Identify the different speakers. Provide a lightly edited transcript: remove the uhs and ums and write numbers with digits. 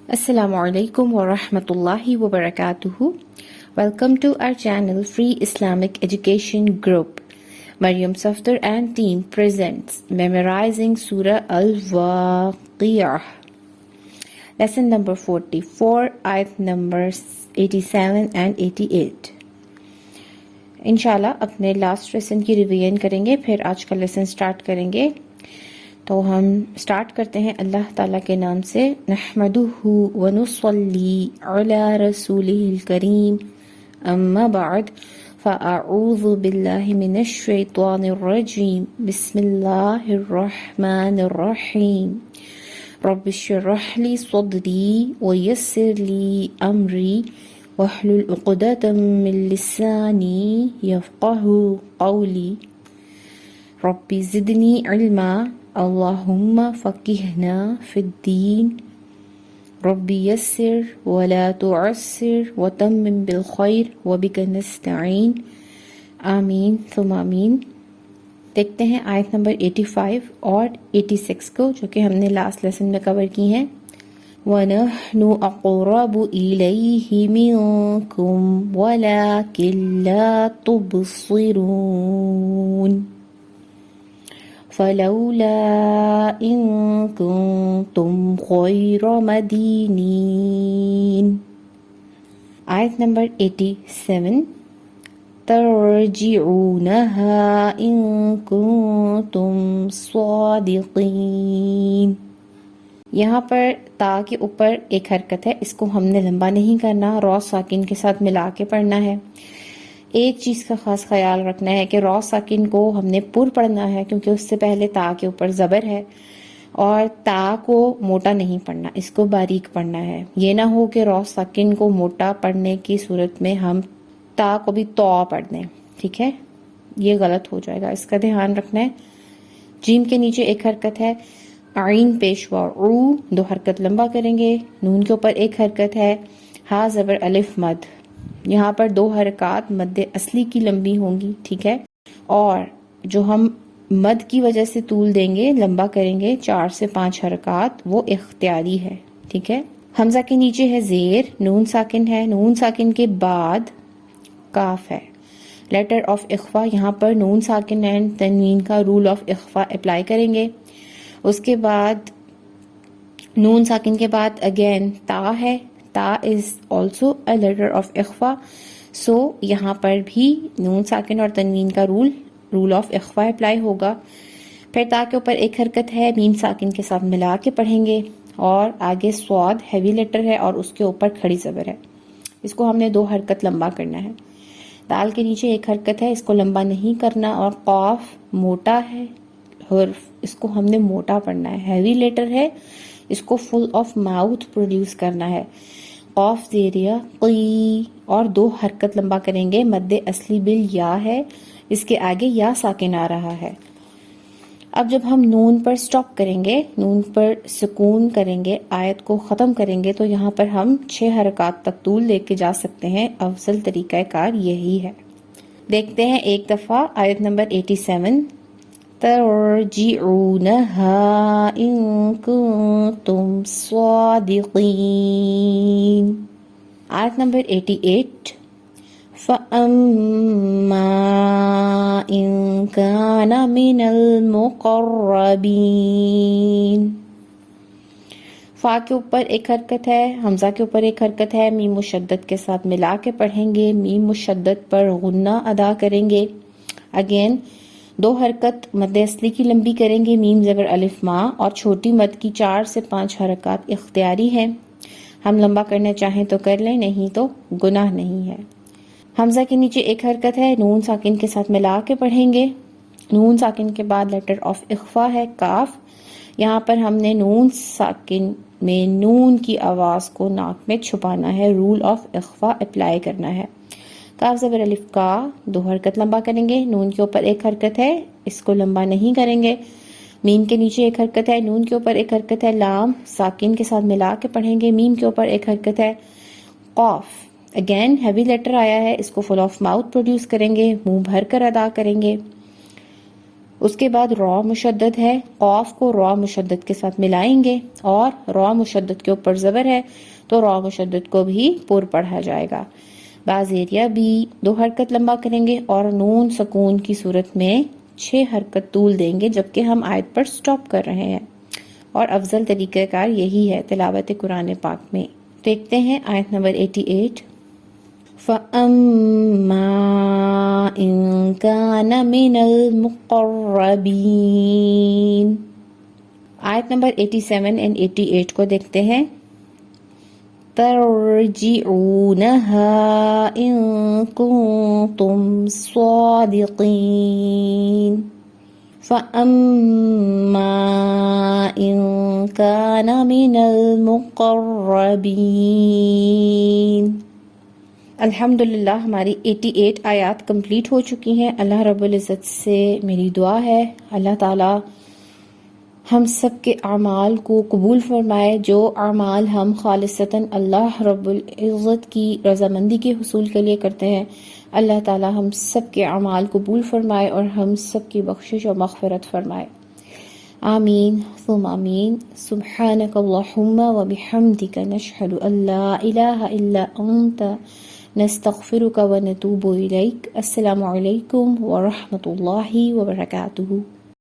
Speaker 1: Assalamu alaikum wa rahmatullahi wa barakatuhu. Welcome to our channel Free Islamic Education Group. Mariam Safdar and team presents Memorizing Surah Waqiah. Lesson number 44, ayat numbers 87 and 88. इंशाल्लाह अपने last lesson की revision करेंगे, फिर आज का lesson start करेंगे। तो हम स्टार्ट करते हैं अल्लाह ताला के नाम से। नहमदुहु व नुसल्ली अला रसूलिहिल करीम, अम्मा बाद फ़अऊज़ु बिल्लाहि मिनश शैतानिर रजीम, बिस्मिल्लाहिर रहमानिर रहीम। रब्बिश्रह ली सदरी व यस्सिर ली अमरी वहलुल उक़दतम मिन लिसानी यफ़क़हू क़ौली। रब्बी ज़िदनी इल्मा अल्लाहुम्मा फ़क़िहना फ़िद्दीन। रब्बी यस्सिर वला तुअस्सिर वतम्मिम बिलख़ैर वबिका नस्तईन। आमीन सुम्मा आमीन। देखते हैं आयत नंबर 85 और 86 को, जो कि हमने लास्ट लेसन में कवर की हैं। वनहनु अक़रबु इलैहि मिनकुम वलाकिन ला तुबसिरून। फलौला इन कुंतुम गैर मदीनीन। आयत नंबर 87, तरजिऊनहा इन कुंतुम सादिकीन। यहाँ पर ता के ऊपर एक हरकत है, इसको हमने लंबा नहीं करना, रॉ साकिन के साथ मिला के पढ़ना है। एक चीज़ का ख़ास ख्याल रखना है कि रॉ साकिन को हमने पुर पढ़ना है, क्योंकि उससे पहले ता के ऊपर ज़बर है, और ता को मोटा नहीं पढ़ना, इसको बारीक पढ़ना है। ये ना हो कि रॉ साकिन को मोटा पढ़ने की सूरत में हम ता को भी तो पढ़ दें, ठीक है, ये गलत हो जाएगा, इसका ध्यान रखना है। जीम के नीचे एक हरकत है, आइन पेशवा ऊ, दो हरकत लंबा करेंगे। नून के ऊपर एक हरकत है, हा ज़बर अलिफ मद, यहाँ पर दो हरकत मद असली की लंबी होंगी, ठीक है। और जो हम मद की वजह से तूल देंगे, लंबा करेंगे 4 से 5 हरकत, वो इख्तियारी है, ठीक है। हमजा के नीचे है ज़ेर, नून साकिन है, नून साकिन के बाद काफ है। लेटर ऑफ इख्फा, यहाँ पर नून साकिन एंड तनवीन का रूल ऑफ इख्फा अप्लाई करेंगे। उसके बाद नून साकिन के बाद अगेन ता है, ता is also a letter of इख्फा, सो यहाँ पर भी नून साकिन और तनवीन का रूल ऑफ इख्फा अप्लाई होगा। फिर ता के ऊपर एक हरकत है, मीम साकिन के साथ मिला के पढ़ेंगे, और आगे स्वाद हैवी लेटर है और उसके ऊपर खड़ी ज़बर है, इसको हमने दो हरकत लंबा करना है। दाल के नीचे एक हरकत है, इसको लंबा नहीं करना, और कॉफ मोटा है हर्फ, इसको हमने मोटा पढ़ना है, हैवी लेटर है, इसको फुल ऑफ माउथ प्रोड्यूस करना है। कॉफ ज़ेरिया क़ी, और दो हरकत लंबा करेंगे, मद्दे असली बिल या है, इसके आगे या साकिन आ रहा है। अब जब हम नून पर स्टॉप करेंगे, नून पर सुकून करेंगे, आयत को ख़त्म करेंगे, तो यहाँ पर हम 6 हरकत तक तूल लेके जा सकते हैं। अफजल तरीक़ा कार यही है। देखते हैं एक दफ़ा आयत नंबर 87, तरजिऊनहा इन कुंतुम सादिकीन। आयत नंबर 88, फ़अम्मा इन काना मिनल मुक़र्रबीन। फ़ा के ऊपर एक हरकत है, हमज़ा के ऊपर एक हरकत है, मीम मुशद्दद के साथ मिला के पढ़ेंगे, मीम मुशद्दद पर गुन्ना अदा करेंगे। अगेन दो हरकत मद असली की लंबी करेंगे, मीम ज़बर अलिफ माँ, और छोटी मद की 4 से 5 हरकत इख्तियारी है। हम लंबा करना चाहें तो कर लें, नहीं तो गुनाह नहीं है। हमज़ा के नीचे एक हरकत है, नून साकिन के साथ मिला के पढ़ेंगे। नून साकिन के बाद लेटर ऑफ इख्फा है काफ, यहाँ पर हमने नून साकिन में नून की आवाज़ को नाक में छुपाना है, रूल ऑफ इख्फा अप्लाई करना है। काफ ज़बर अलिफ का, दो हरकत लंबा करेंगे, नून के ऊपर एक हरकत है, इसको लंबा नहीं करेंगे। मीम के नीचे एक हरकत है, नून के ऊपर एक हरकत है, लाम साकिन के साथ मिला के पढ़ेंगे, मीम के ऊपर एक हरकत है। कॉफ अगेन हैवी लेटर आया है, इसको फुल ऑफ माउथ प्रोड्यूस करेंगे, मुंह भर कर अदा करेंगे। اس کے بعد را مشدد ہے، قاف کو را مشدد کے ساتھ ملائیں گے اور را مشدد کے اوپر زبر ہے تو را مشدد کو بھی پر پڑھا جائے گا۔ بعض ایریا بھی 2 حرکت لمبا کریں گے اور نون سکون کی صورت میں 6 حرکت طول دیں گے جبکہ ہم آیت پر سٹاپ کر رہے ہیں، اور افضل طریقہ کار یہی ہے تلاوت قرآن پاک میں۔ دیکھتے ہیں آیت نمبر 88۔ فَأَمَّا إِن كَانَ مِنَ الْمُقَرَّبِينَ۔ آیت نمبر 87 and 88 کو دیکھتے ہیں۔ تَرْجِعُونَهَا إِن كُنتُمْ صَادِقِينَ فَأَمَّا إِن كَانَ مِنَ الْمُقَرَّبِينَ۔ الحمدللہ ہماری 88 آیات کمپلیٹ ہو چکی ہیں۔ اللہ رب العزت سے میری دعا ہے اللہ تعالی ہم سب کے اعمال کو قبول فرمائے، جو اعمال ہم خالصتاً اللہ رب العزت کی رضامندی کے حصول کے لیے کرتے ہیں، اللہ تعالی ہم سب کے اعمال قبول فرمائے اور ہم سب کی بخشش و مغفرت فرمائے، آمین ثم آمین۔ سبحانک اللہم و بحمدک نشہد ان لا الہ الا انت نستغفرک و نتوب الیک۔ السلام علیکم ورحمۃ اللہ وبرکاتہ۔